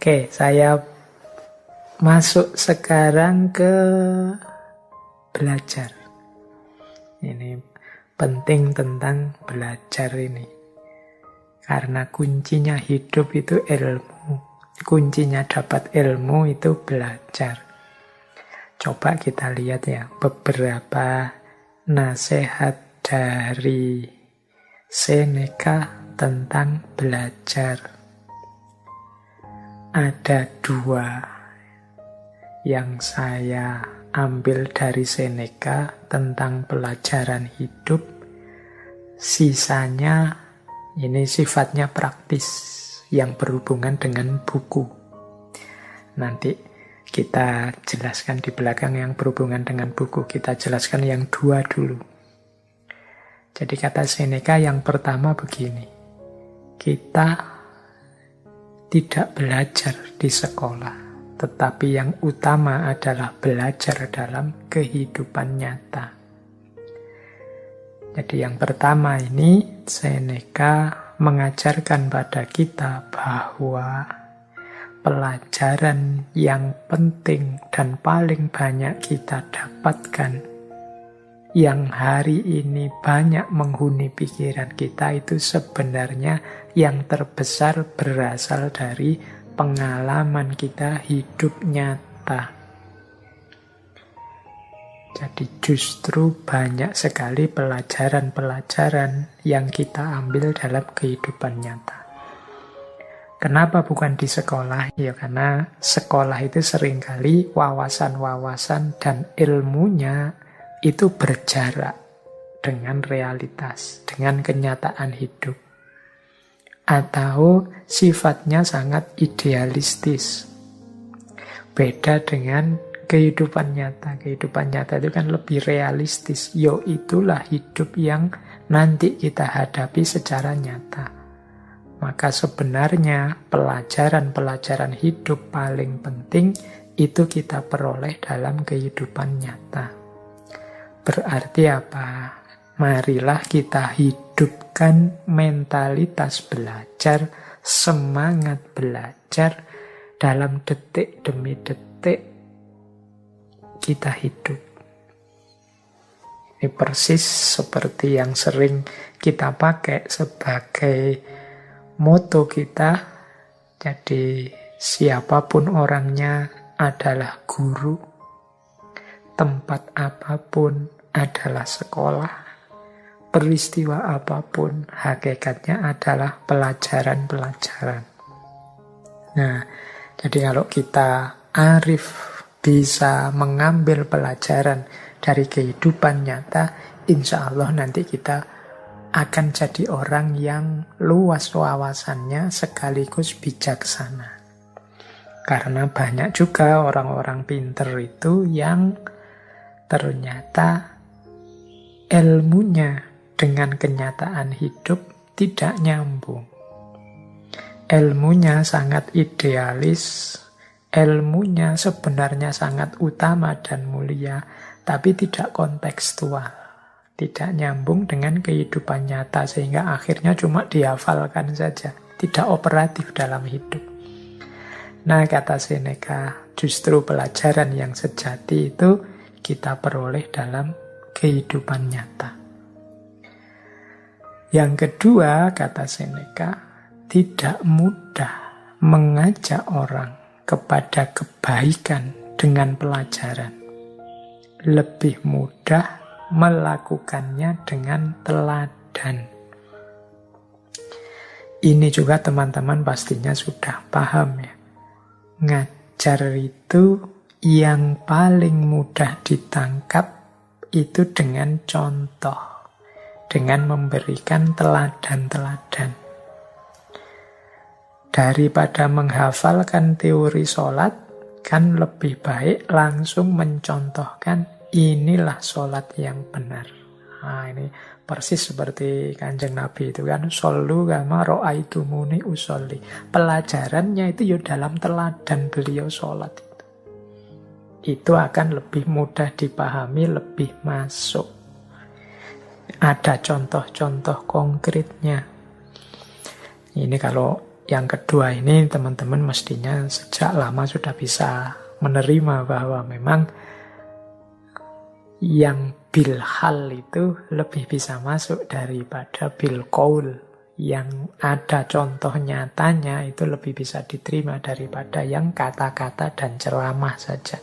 Oke, saya masuk sekarang ke belajar. Ini penting tentang belajar ini. Karena kuncinya hidup itu ilmu. Kuncinya dapat ilmu itu belajar. Coba kita lihat ya beberapa nasihat dari Seneca tentang belajar. Ada 2 yang saya ambil dari Seneca tentang pelajaran hidup. Sisanya ini sifatnya praktis yang berhubungan dengan buku. Nanti kita jelaskan di belakang yang berhubungan dengan buku. Kita jelaskan yang 2 dulu. Jadi kata Seneca yang pertama begini. Kita tidak belajar di sekolah, tetapi yang utama adalah belajar dalam kehidupan nyata. Jadi yang pertama ini Seneca mengajarkan pada kita bahwa pelajaran yang penting dan paling banyak kita dapatkan, yang hari ini banyak menghuni pikiran kita, itu sebenarnya yang terbesar berasal dari pengalaman kita hidup nyata. Jadi justru banyak sekali pelajaran-pelajaran yang kita ambil dalam kehidupan nyata. Kenapa bukan di sekolah? Ya karena sekolah itu seringkali wawasan-wawasan dan ilmunya itu berjarak dengan realitas, dengan kenyataan hidup. Atau sifatnya sangat idealistis. Beda dengan kehidupan nyata. Kehidupan nyata itu kan lebih realistis. Yo, itulah hidup yang nanti kita hadapi secara nyata. Maka sebenarnya pelajaran-pelajaran hidup paling penting itu kita peroleh dalam kehidupan nyata. Berarti apa? Marilah kita hidupkan mentalitas belajar, semangat belajar dalam detik demi detik kita hidup. Ini persis seperti yang sering kita pakai sebagai moto kita. Jadi siapapun orangnya adalah guru, tempat apapun adalah sekolah, peristiwa apapun hakikatnya adalah pelajaran-pelajaran. Nah, jadi kalau kita arif bisa mengambil pelajaran dari kehidupan nyata, insya Allah nanti kita akan jadi orang yang luas wawasannya sekaligus bijaksana. Karena banyak juga orang-orang pinter itu yang ternyata ilmunya dengan kenyataan hidup tidak nyambung. Ilmunya sangat idealis, ilmunya sebenarnya sangat utama dan mulia, tapi tidak kontekstual, tidak nyambung dengan kehidupan nyata, sehingga akhirnya cuma dihafalkan saja, tidak operatif dalam hidup. Nah, kata Seneca, justru pelajaran yang sejati itu kita peroleh dalam kehidupan nyata. Yang kedua, kata Seneca, tidak mudah mengajak orang kepada kebaikan dengan pelajaran. Lebih mudah melakukannya dengan teladan. Ini juga teman-teman pastinya sudah paham ya. Ngajar itu yang paling mudah ditangkap itu dengan contoh, dengan memberikan teladan-teladan. Daripada menghafalkan teori sholat, kan lebih baik langsung mencontohkan inilah sholat yang benar. Nah, ini persis seperti Kanjeng Nabi itu kan, shollu kama ra'aitumuni usolli. Pelajarannya itu ya dalam teladan beliau sholat itu. Itu akan lebih mudah dipahami, lebih masuk. Ada contoh-contoh konkretnya. Ini kalau yang kedua ini teman-teman mestinya sejak lama sudah bisa menerima bahwa memang yang bil hal itu lebih bisa masuk daripada bil qaul. Yang ada contoh nyatanya itu lebih bisa diterima daripada yang kata-kata dan ceramah saja.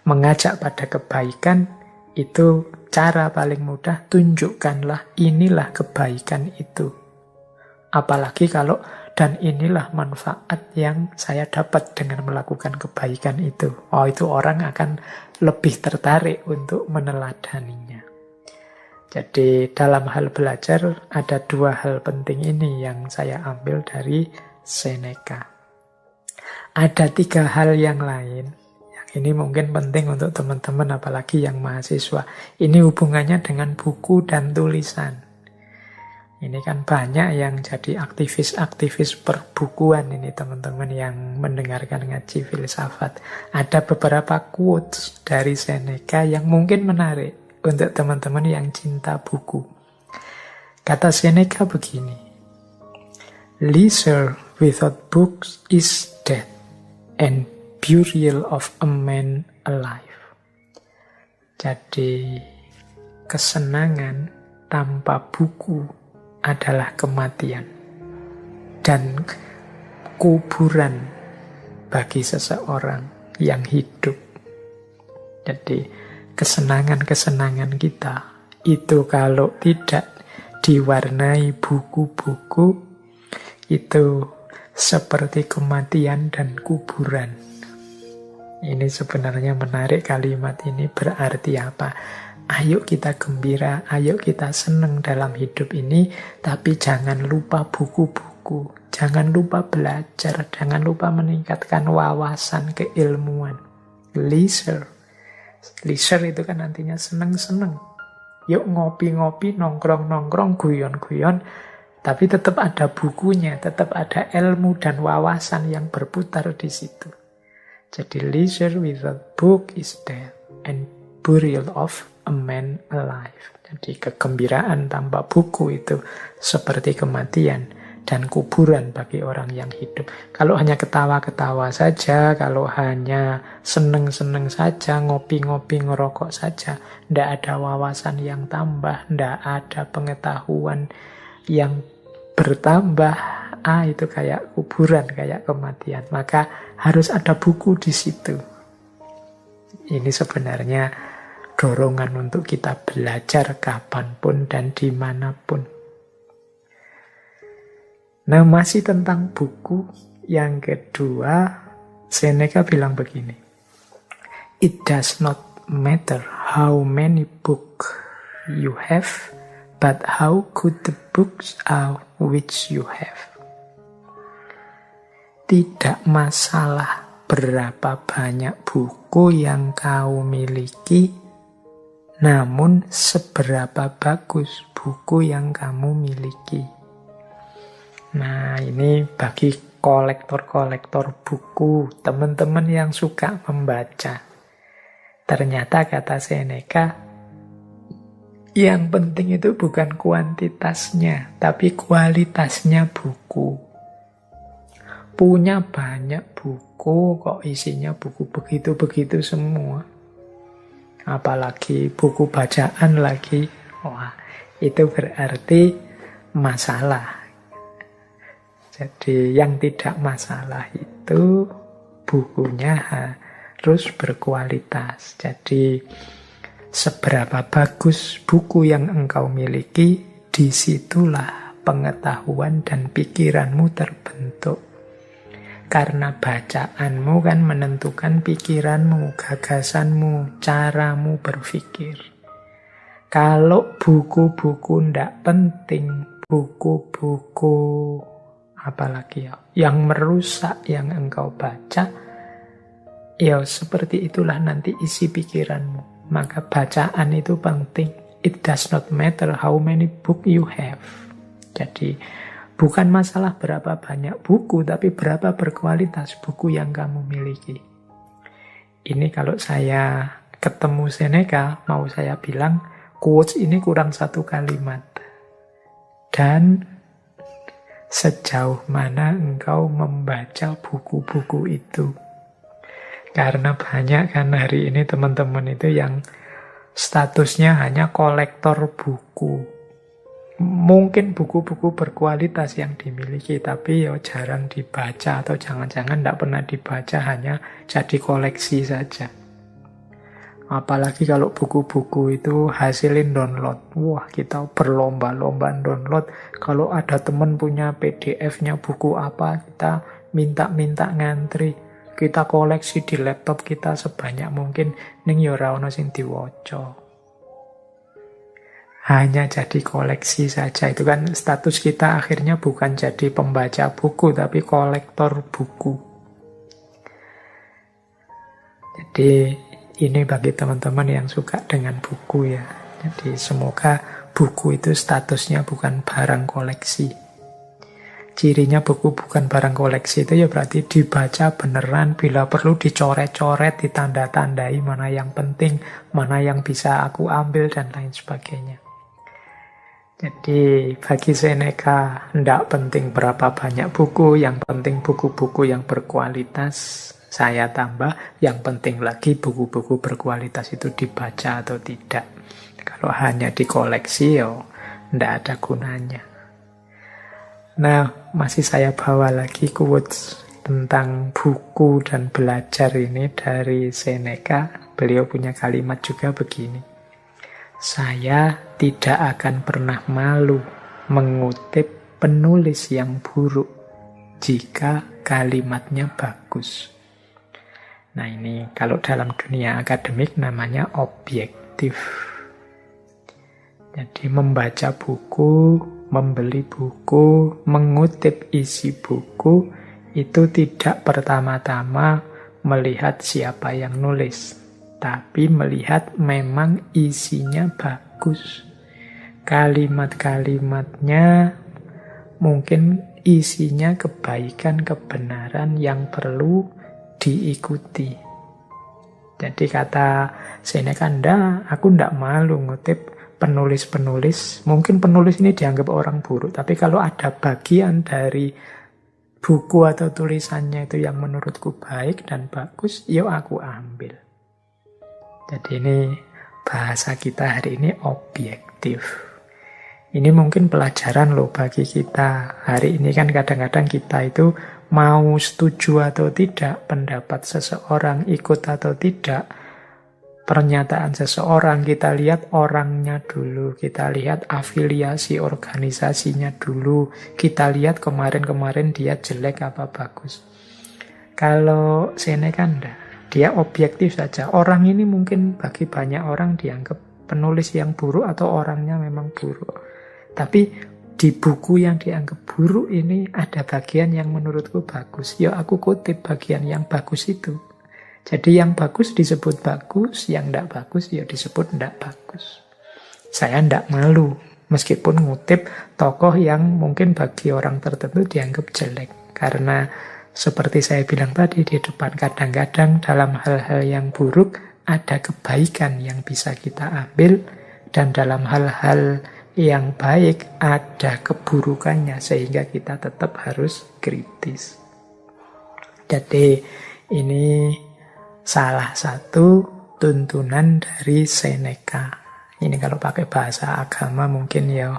Mengajak pada kebaikan itu cara paling mudah, tunjukkanlah inilah kebaikan itu. Apalagi kalau dan inilah manfaat yang saya dapat dengan melakukan kebaikan itu. Oh, itu orang akan lebih tertarik untuk meneladaninya. Jadi dalam hal belajar ada dua hal penting ini yang saya ambil dari Seneca. Ada tiga hal yang lain. Yang ini mungkin penting untuk teman-teman apalagi yang mahasiswa. Ini hubungannya dengan buku dan tulisan. Ini kan banyak yang jadi aktivis-aktivis perbukuan ini teman-teman yang mendengarkan ngaji filsafat. Ada beberapa quotes dari Seneca yang mungkin menarik untuk teman-teman yang cinta buku. Kata Seneca begini, "Leisure without books is death, and burial of a man alive." Jadi, kesenangan tanpa buku adalah kematian. Dan kuburan bagi seseorang yang hidup. Jadi, kesenangan-kesenangan kita itu kalau tidak diwarnai buku-buku itu seperti kematian dan kuburan. Ini sebenarnya menarik kalimat ini, berarti apa? Ayo kita gembira, ayo kita senang dalam hidup ini, tapi jangan lupa buku-buku, jangan lupa belajar, jangan lupa meningkatkan wawasan keilmuan. Leisure itu kan nantinya seneng-seneng. Yuk ngopi-ngopi, nongkrong-nongkrong, guyon-guyon, tapi tetap ada bukunya, tetap ada ilmu dan wawasan yang berputar di situ. Jadi leisure without book is death, and burial of a man alive. Jadi kegembiraan tanpa buku itu seperti kematian dan kuburan bagi orang yang hidup. Kalau hanya ketawa-ketawa saja, kalau hanya seneng-seneng saja, ngopi-ngopi, ngerokok saja, ndak ada wawasan yang tambah, ndak ada pengetahuan yang bertambah, itu kayak kuburan, kayak kematian. Maka harus ada buku di situ. Ini sebenarnya dorongan untuk kita belajar kapanpun dan dimanapun. Nah, masih tentang buku, yang kedua, Seneca bilang begini, "It does not matter how many books you have, but how good the books are which you have." Tidak masalah berapa banyak buku yang kau miliki, namun seberapa bagus buku yang kamu miliki. Nah, ini bagi kolektor-kolektor buku, teman-teman yang suka membaca. Ternyata kata Seneca, yang penting itu bukan kuantitasnya, tapi kualitasnya buku. Punya banyak buku, kok isinya buku begitu-begitu semua. Apalagi buku bacaan lagi, wah, itu berarti masalah. Jadi yang tidak masalah itu bukunya harus berkualitas. Jadi seberapa bagus buku yang engkau miliki, disitulah pengetahuan dan pikiranmu terbentuk. Karena bacaanmu kan menentukan pikiranmu, gagasanmu, caramu berpikir. Kalau buku-buku ndak penting, buku-buku apalagi yang merusak yang engkau baca, ya seperti itulah nanti isi pikiranmu. Maka bacaan itu penting. It does not matter how many book you have. Jadi bukan masalah berapa banyak buku, tapi berapa berkualitas buku yang kamu miliki. Ini kalau saya ketemu Seneca, mau saya bilang, quotes ini kurang satu kalimat. Dan sejauh mana engkau membaca buku-buku itu. Karena banyak kan hari ini teman-teman itu yang statusnya hanya kolektor buku. Mungkin buku-buku berkualitas yang dimiliki, tapi ya jarang dibaca atau jangan-jangan tidak pernah dibaca, hanya jadi koleksi saja. Apalagi kalau buku-buku itu hasilin download. Wah, kita berlomba-lomba download. Kalau ada teman punya PDF-nya buku apa, kita minta-minta ngantri. Kita koleksi di laptop kita sebanyak mungkin. Ning ya ora ono sing diwaca. Hanya jadi koleksi saja. Itu kan status kita akhirnya bukan jadi pembaca buku, tapi kolektor buku. Jadi ini bagi teman-teman yang suka dengan buku ya. Jadi semoga buku itu statusnya bukan barang koleksi. Cirinya buku bukan barang koleksi itu ya berarti dibaca beneran, bila perlu dicoret-coret, ditanda-tandai mana yang penting, mana yang bisa aku ambil, dan lain sebagainya. Jadi bagi Seneca tidak penting berapa banyak buku, yang penting buku-buku yang berkualitas. Saya tambah, yang penting lagi buku-buku berkualitas itu dibaca atau tidak. Kalau hanya dikoleksi ya tidak ada gunanya. Nah, masih saya bawa lagi quotes tentang buku dan belajar ini dari Seneca. Beliau punya kalimat juga begini. Saya tidak akan pernah malu mengutip penulis yang buruk jika kalimatnya bagus. Nah ini kalau dalam dunia akademik namanya objektif. Jadi membaca buku, membeli buku, mengutip isi buku itu tidak pertama-tama melihat siapa yang nulis, tapi melihat memang isinya bagus. Kalimat-kalimatnya mungkin isinya kebaikan, kebenaran yang perlu diikuti. Jadi kata Seneca, aku ndak malu ngutip penulis-penulis. Mungkin penulis ini dianggap orang buruk, tapi kalau ada bagian dari buku atau tulisannya itu yang menurutku baik dan bagus, yuk aku ambil. Jadi ini bahasa kita hari ini objektif. Ini mungkin pelajaran loh bagi kita. Hari ini kan kadang-kadang kita itu mau setuju atau tidak pendapat seseorang, ikut atau tidak pernyataan seseorang, kita lihat orangnya dulu, kita lihat afiliasi organisasinya dulu, kita lihat kemarin-kemarin dia jelek apa bagus. Kalau Seneca enggak. Dia objektif saja. Orang ini mungkin bagi banyak orang dianggap penulis yang buruk atau orangnya memang buruk. Tapi di buku yang dianggap buruk ini ada bagian yang menurutku bagus. Ya aku kutip bagian yang bagus itu. Jadi yang bagus disebut bagus, yang tidak bagus ya disebut tidak bagus. Saya tidak malu meskipun ngutip tokoh yang mungkin bagi orang tertentu dianggap jelek. Karena seperti saya bilang tadi di depan, kadang-kadang dalam hal-hal yang buruk ada kebaikan yang bisa kita ambil, dan dalam hal-hal yang baik ada keburukannya, sehingga kita tetap harus kritis. Jadi ini salah satu tuntunan dari Seneca. Ini kalau pakai bahasa agama mungkin ya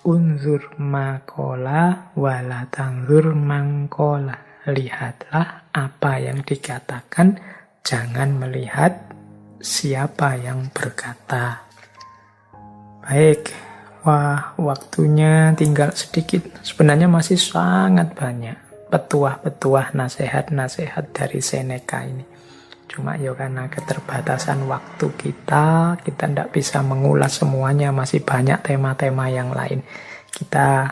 unzur makola wala tanzur mangkola. Lihatlah apa yang dikatakan, jangan melihat siapa yang berkata. Baik, wah waktunya tinggal sedikit. Sebenarnya masih sangat banyak petuah-petuah, nasihat-nasihat dari Seneca ini. Cuma ya karena keterbatasan waktu kita tidak bisa mengulas semuanya, masih banyak tema-tema yang lain. Kita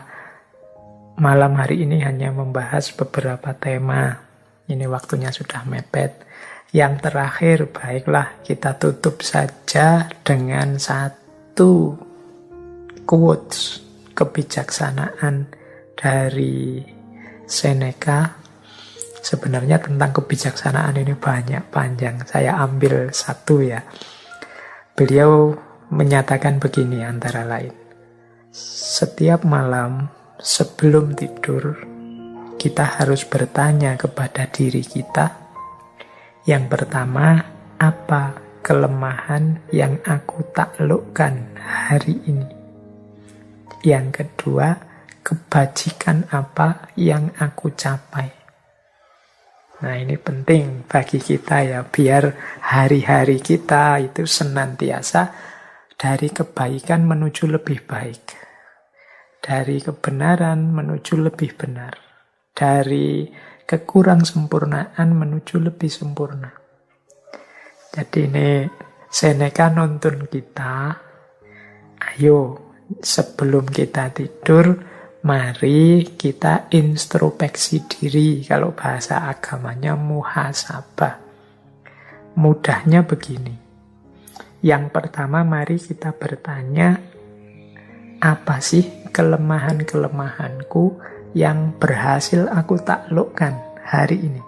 malam hari ini hanya membahas beberapa tema. Ini waktunya sudah mepet. Yang terakhir, baiklah kita tutup saja dengan satu quotes kebijaksanaan dari Seneca. Sebenarnya tentang kebijaksanaan ini banyak, panjang. Saya ambil satu ya. Beliau menyatakan begini antara lain. Setiap malam sebelum tidur, kita harus bertanya kepada diri kita. Yang pertama, apa kelemahan yang aku taklukkan hari ini? Yang kedua, kebajikan apa yang aku capai? Nah, ini penting bagi kita ya, biar hari-hari kita itu senantiasa dari kebaikan menuju lebih baik. Dari kebenaran menuju lebih benar. Dari kekurangsempurnaan menuju lebih sempurna. Jadi ini Seneca nuntun kita, ayo sebelum kita tidur, mari kita introspeksi diri. Kalau bahasa agamanya muhasabah. Mudahnya begini. Yang pertama, mari kita bertanya, apa sih kelemahan-kelemahanku yang berhasil aku taklukkan hari ini?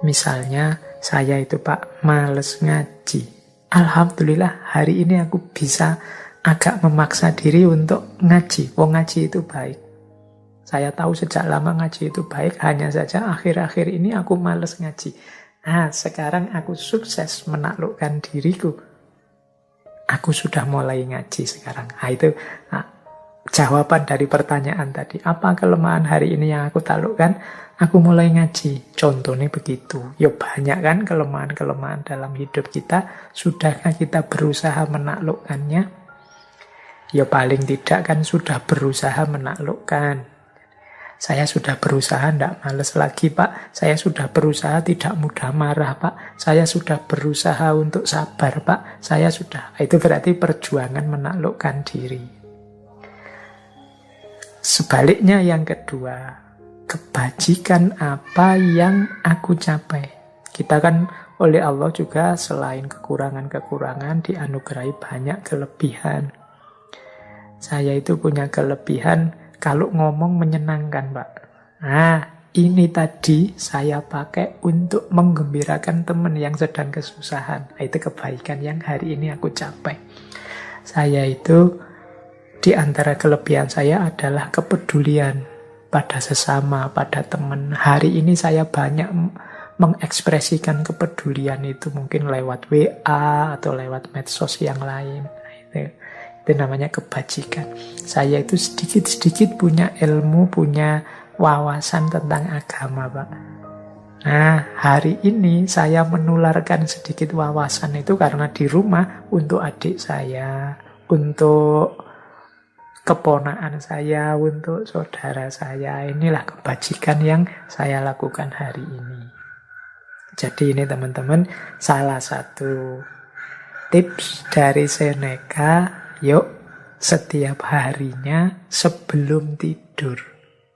Misalnya, saya itu Pak, males ngaji. Alhamdulillah, hari ini aku bisa agak memaksa diri untuk ngaji. Ngaji itu baik. Saya tahu sejak lama ngaji itu baik, hanya saja akhir-akhir ini aku males ngaji. Nah, sekarang aku sukses menaklukkan diriku. Aku sudah mulai ngaji sekarang. Nah, itu jawaban dari pertanyaan tadi. Apa kelemahan hari ini yang aku taklukkan? Aku mulai ngaji. Contohnya begitu. Ya banyak kan kelemahan-kelemahan dalam hidup kita. Sudahkah kita berusaha menaklukkannya? Ya paling tidak kan sudah berusaha menaklukkan. Saya sudah berusaha tidak males lagi Pak. Saya sudah berusaha tidak mudah marah Pak. Saya sudah berusaha untuk sabar Pak. Saya sudah. Itu berarti perjuangan menaklukkan diri. Sebaliknya yang kedua, kebajikan apa yang aku capai. Kita kan oleh Allah juga selain kekurangan-kekurangan dianugerahi banyak kelebihan. Saya itu punya kelebihan kalau ngomong menyenangkan, Pak. Nah, ini tadi saya pakai untuk menggembirakan teman yang sedang kesusahan. Itu kebaikan yang hari ini aku capai. Saya itu, di antara kelebihan saya adalah kepedulian pada sesama, pada teman. Hari ini saya banyak mengekspresikan kepedulian itu mungkin lewat WA atau lewat medsos yang lain. Itu namanya kebajikan. Saya itu sedikit-sedikit punya ilmu, punya wawasan tentang agama, Pak. Nah, hari ini saya menularkan sedikit wawasan itu karena di rumah untuk adik saya, untuk keponakan saya, untuk saudara saya. Inilah kebajikan yang saya lakukan hari ini. Jadi ini teman-teman, salah satu tips dari Seneca. Yuk, setiap harinya sebelum tidur,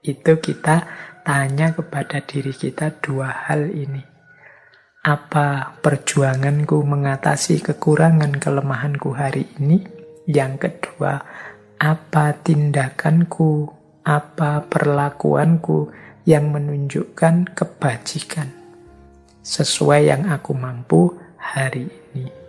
itu kita tanya kepada diri kita dua hal ini. Apa perjuanganku mengatasi kekurangan kelemahanku hari ini? Yang kedua, apa tindakanku, apa perlakuanku yang menunjukkan kebajikan sesuai yang aku mampu hari ini?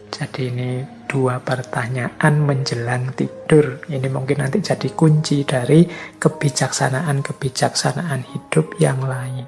Jadi ini dua pertanyaan menjelang tidur. Ini mungkin nanti jadi kunci dari kebijaksanaan-kebijaksanaan hidup yang lain.